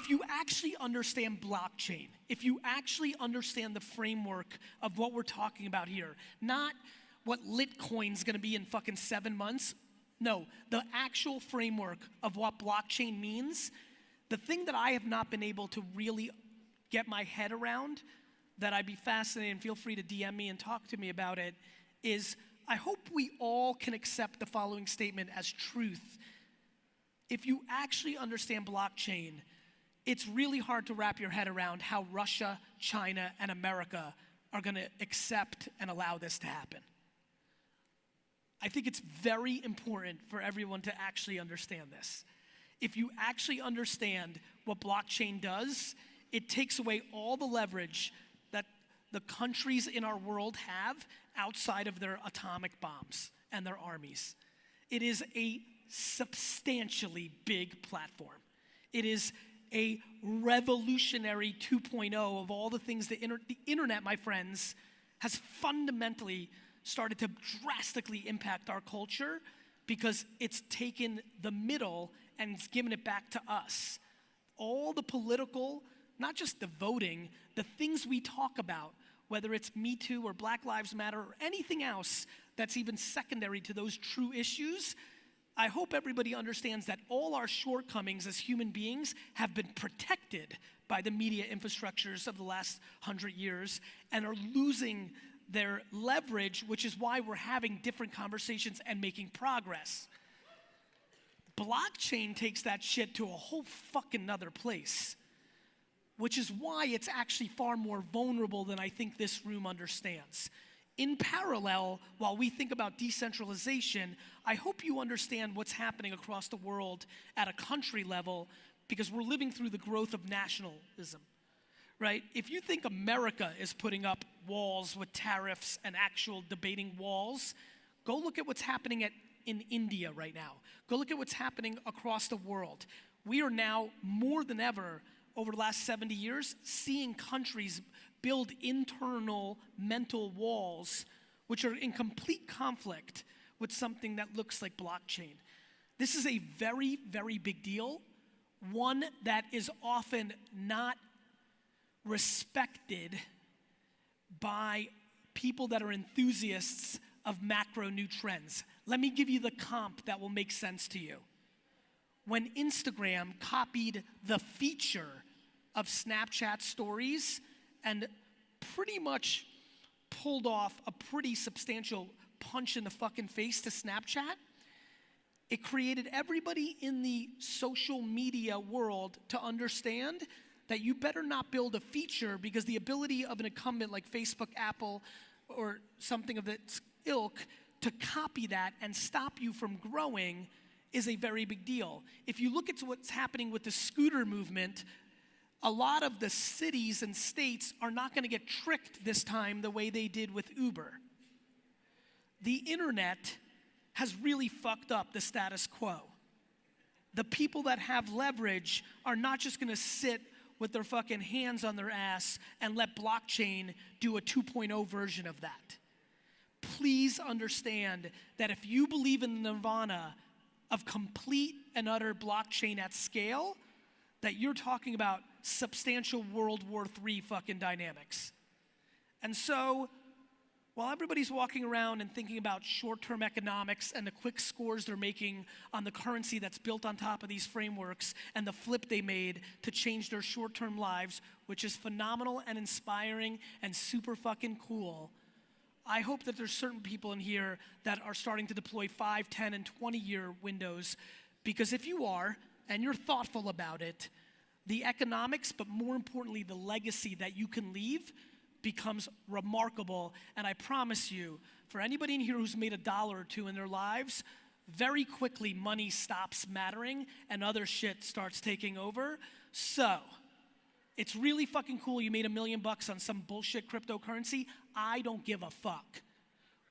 if you actually understand blockchain, if you actually understand the framework of what we're talking about here, not what Litcoin's gonna be in fucking 7 months, no, the actual framework of what blockchain means, the thing that I have not been able to really get my head around, that I'd be fascinated, and feel free to DM me and talk to me about it, is I hope we all can accept the following statement as truth. If you actually understand blockchain, it's really hard to wrap your head around how Russia, China, and America are gonna accept and allow this to happen. I think it's very important for everyone to actually understand this. If you actually understand what blockchain does, it takes away all the leverage that the countries in our world have outside of their atomic bombs and their armies. It is a substantially big platform. It is a revolutionary 2.0 of all the things the internet, my friends, has fundamentally started to drastically impact our culture because it's taken the middle and it's given it back to us. All the political, not just the voting, the things we talk about, whether it's Me Too or Black Lives Matter or anything else that's even secondary to those true issues, I hope everybody understands that all our shortcomings as human beings have been protected by the media infrastructures of the last 100 years and are losing their leverage, which is why we're having different conversations and making progress. Blockchain takes that shit to a whole fucking nother place, which is why it's actually far more vulnerable than I think this room understands. In parallel, while we think about decentralization, I hope you understand what's happening across the world at a country level, because we're living through the growth of nationalism, right? If you think America is putting up walls with tariffs and actual debating walls, go look at what's happening in India right now. Go look at what's happening across the world. We are now, more than ever, over the last 70 years, seeing countries build internal mental walls which are in complete conflict with something that looks like blockchain. This is a very, very big deal, one that is often not respected by people that are enthusiasts of macro new trends. Let me give you the comp that will make sense to you. When Instagram copied the feature of Snapchat stories and pretty much pulled off a pretty substantial punch in the fucking face to Snapchat, it created everybody in the social media world to understand that you better not build a feature, because the ability of an incumbent like Facebook, Apple, or something of its ilk to copy that and stop you from growing is a very big deal. If you look at what's happening with the scooter movement, a lot of the cities and states are not gonna get tricked this time the way they did with Uber. The internet has really fucked up the status quo. The people that have leverage are not just gonna sit with their fucking hands on their ass and let blockchain do a 2.0 version of that. Please understand that if you believe in the nirvana of complete and utter blockchain at scale, that you're talking about substantial World War III fucking dynamics. And so, while everybody's walking around and thinking about short-term economics and the quick scores they're making on the currency that's built on top of these frameworks and the flip they made to change their short-term lives, which is phenomenal and inspiring and super fucking cool, I hope that there's certain people in here that are starting to deploy 5, 10, and 20-year windows, because if you are, and you're thoughtful about it, the economics, but more importantly, the legacy that you can leave becomes remarkable. And I promise you, for anybody in here who's made $1 or $2 in their lives, very quickly money stops mattering and other shit starts taking over. So, it's really fucking cool you made $1 million on some bullshit cryptocurrency. I don't give a fuck.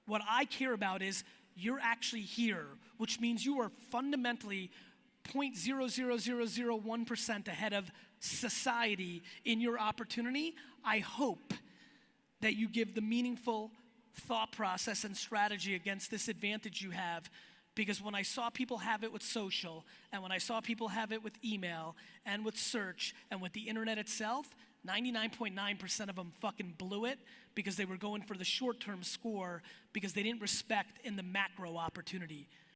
What I care about is you're actually here, which means you are fundamentally 0.00001% ahead of society in your opportunity. I hope that you give the meaningful thought process and strategy against this advantage you have, Because when I saw people have it with social, and when I saw people have it with email, and with search, and with the internet itself, 99.9% of them fucking blew it because they were going for the short-term score because they didn't respect in the macro opportunity.